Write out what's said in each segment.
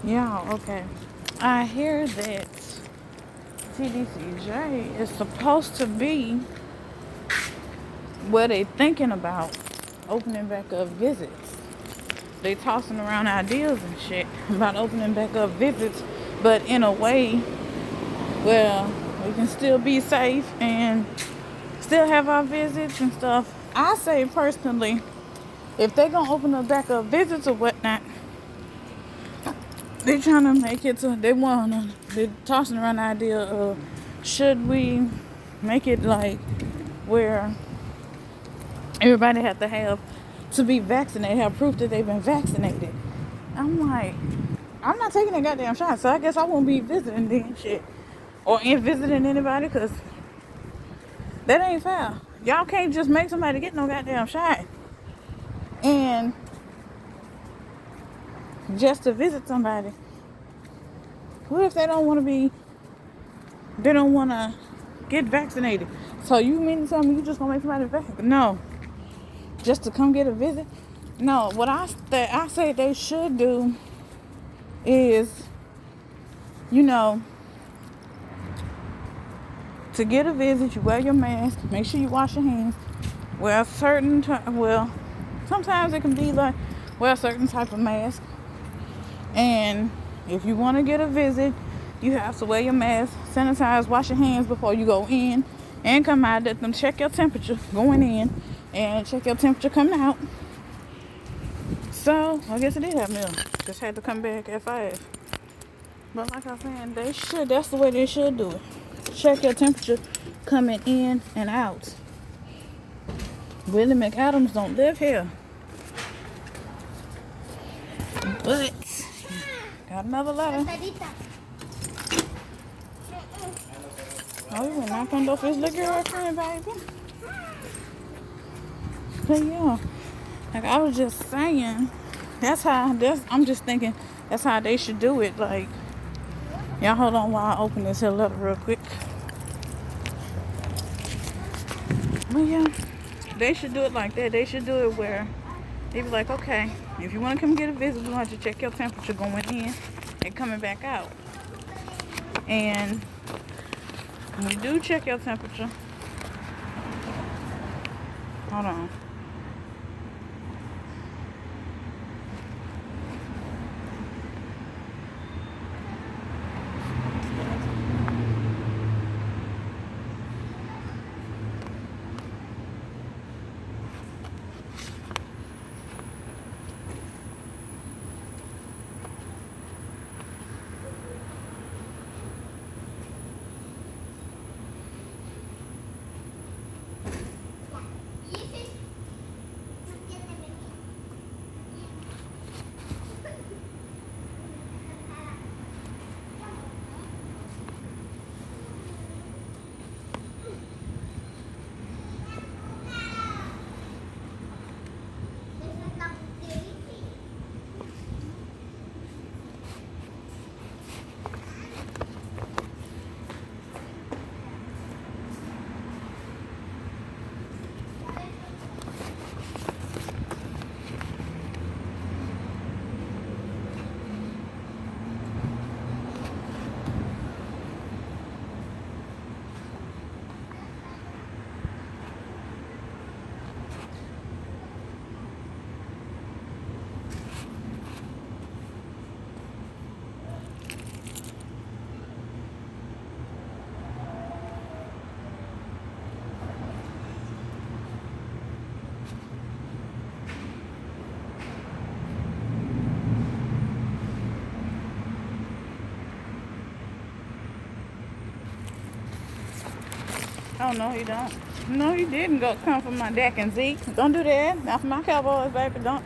Yeah, okay. I hear that TDCJ is supposed to be where they thinking about opening back up visits. They tossing around ideas and shit about opening back up visits, but in a way where we can still be safe and still have our visits and stuff. I say personally, if they gonna open up back up visits or whatnot, they trying to make it to they're tossing around the idea of should we make it like where everybody have to have to be vaccinated, have proof that they've been vaccinated. I'm like, I'm not taking that goddamn shot, so I guess I won't be visiting then shit. Or in visiting anybody, because that ain't fair. Y'all can't just make somebody get no goddamn shot. And just to visit somebody. What if they don't want to they don't want to get vaccinated? So you mean to tell me you just gonna make somebody vaccinated? No. Just to come get a visit? No. What I say they should do is, you know, to get a visit, you wear your mask, make sure you wash your hands, wear a certain sometimes it can be like wear a certain type of mask. And if you want to get a visit, you have to wear your mask, sanitize, wash your hands before you go in and come out. Let them check your temperature going in and check your temperature coming out. So I guess it did happen. Just had to come back at 5. But like I was saying, that's the way they should do it. Check your temperature coming in and out. Willie McAdams don't live here. But got another letter. Oh, you were not gonna go for his little girlfriend, baby. But yeah, like I was just saying, I'm just thinking that's how they should do it. Like, y'all hold on while I open this here letter real quick. But yeah, they should do it like that. They should do it where they be like, okay, if you want to come get a visit, you want to check your temperature going in and coming back out. And when you do check your temperature, hold on. Oh, no, he don't. No, he didn't come from my Dak and Zeke. Don't do that. Not for my Cowboys, baby. Don't,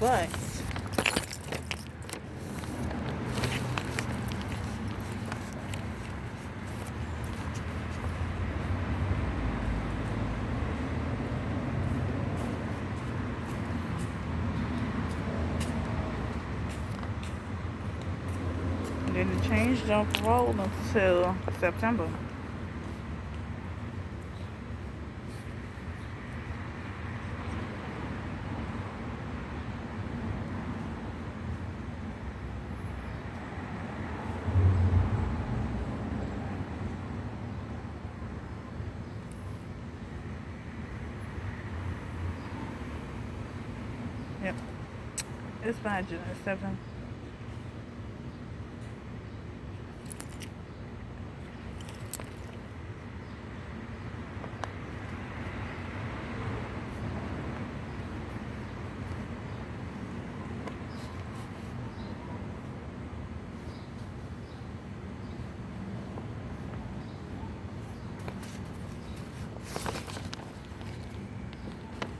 But didn't change the parole until September. Yep. It's fine, July 7th.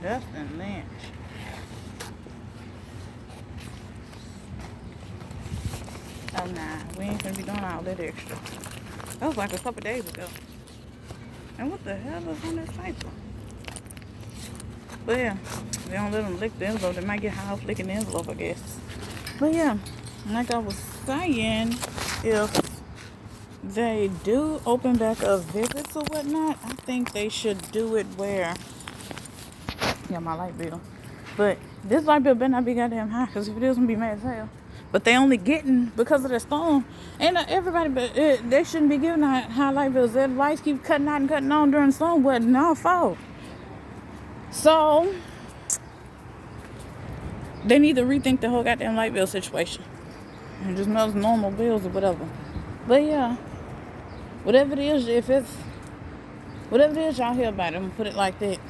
Dustin Lynch. Oh nah, we ain't gonna be doing all that extra. That was like a couple days ago. And what the hell is on this paper? But yeah, they don't let them lick the envelope. They might get high off licking the envelope, I guess. But yeah, like I was saying, if they do open back up visits or whatnot, I think they should do it where, yeah, my light bill. But this light bill better not be goddamn high, because if it is, I'm gonna be mad as hell. But they only getting, because of the storm, and everybody, but they shouldn't be giving out high light bills. Their lights keep cutting out and cutting on during the storm, wasn't our fault. So they need to rethink the whole goddamn light bill situation and just melts normal bills or whatever. But yeah, whatever it is, whatever it is y'all hear about it, I'm gonna put it like that.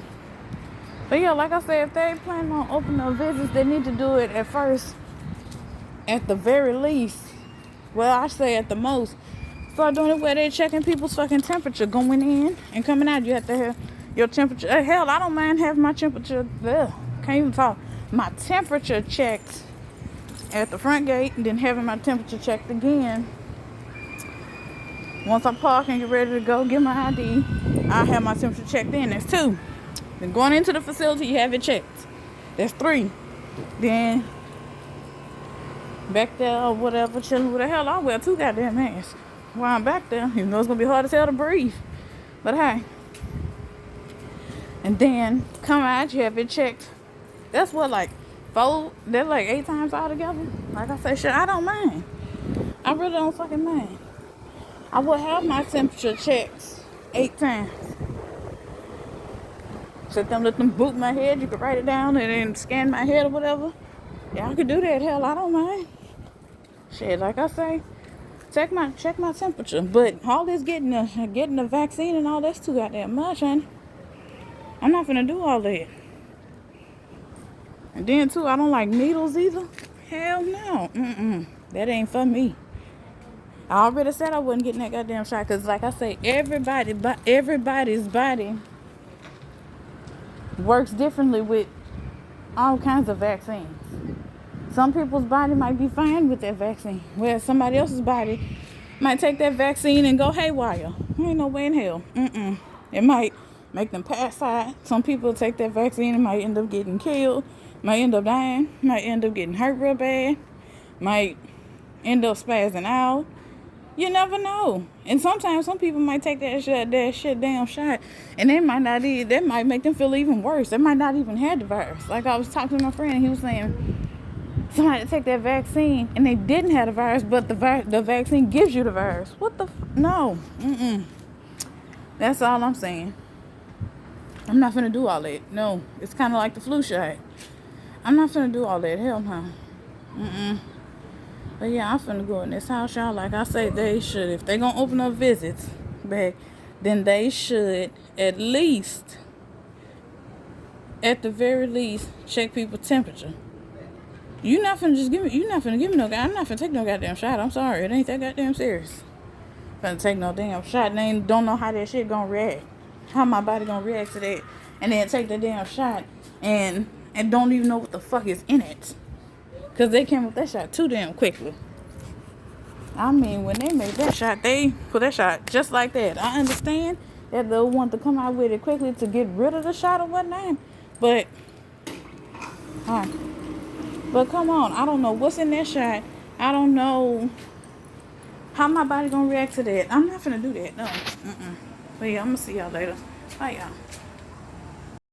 But yeah, like I said, if they plan on opening up visits, they need to do it at first, at the very least. Well, I say at the most, start doing it where they're checking people's fucking temperature going in and coming out. You have to have your temperature. Hell, I don't mind having my temperature. Can't even talk. My temperature checked at the front gate, and then having my temperature checked again. Once I park and get ready to go get my ID, I have my temperature checked in. That's 2. Then going into the facility, you have it checked. That's 3. Then back there or whatever, chilling with the hell, I wear 2 goddamn masks while I'm back there. You know it's gonna be hard as hell to breathe. But hey. And then come out, you have it checked. That's what, like 4, that's like 8 times altogether. Like I say, shit, I don't mind. I really don't fucking mind. I will have my temperature checked 8 times. Let them boot my head. You could write it down and then scan my head or whatever. Yeah, I could do that. Hell, I don't mind. Shit, like I say, check my temperature. But all this getting the vaccine and all that's too goddamn much, honey. I'm not finna do all that. And then too, I don't like needles either. Hell no. That ain't for me. I already said I wasn't getting that goddamn shot, because like I say, everybody's body works differently with all kinds of vaccines. Some people's body might be fine with that vaccine, whereas somebody else's body might take that vaccine and go haywire. Ain't no way in hell. It might make them pass out. Some people take that vaccine and might end up getting killed, might end up dying, might end up getting hurt real bad, might end up spazzing out. You never know. And sometimes some people might take that shit damn shot, and that might make them feel even worse. They might not even have the virus. Like I was talking to my friend, and he was saying somebody take that vaccine and they didn't have the virus, but the vaccine gives you the virus. What the no. That's all I'm saying. I'm not finna do all that. No, it's kind of like the flu shot. I'm not finna do all that. Hell no. But yeah, I'm finna go in this house, y'all. Like I say, they should, if they gonna open up visits back, then they should at least, at the very least, check people's temperature. I'm not finna take no goddamn shot. I'm sorry, it ain't that goddamn serious. Finna take no damn shot and don't know how that shit gonna react. How my body gonna react to that, and then take the damn shot and don't even know what the fuck is in it. Because they came with that shot too damn quickly. I mean, when they made that shot, they put that shot just like that. I understand that they'll want to come out with it quickly to get rid of the shot or whatnot. But, but come on. I don't know what's in that shot. I don't know how my body gonna react to that. I'm not finna do that. No. But yeah, I'm gonna see y'all later. Bye, y'all.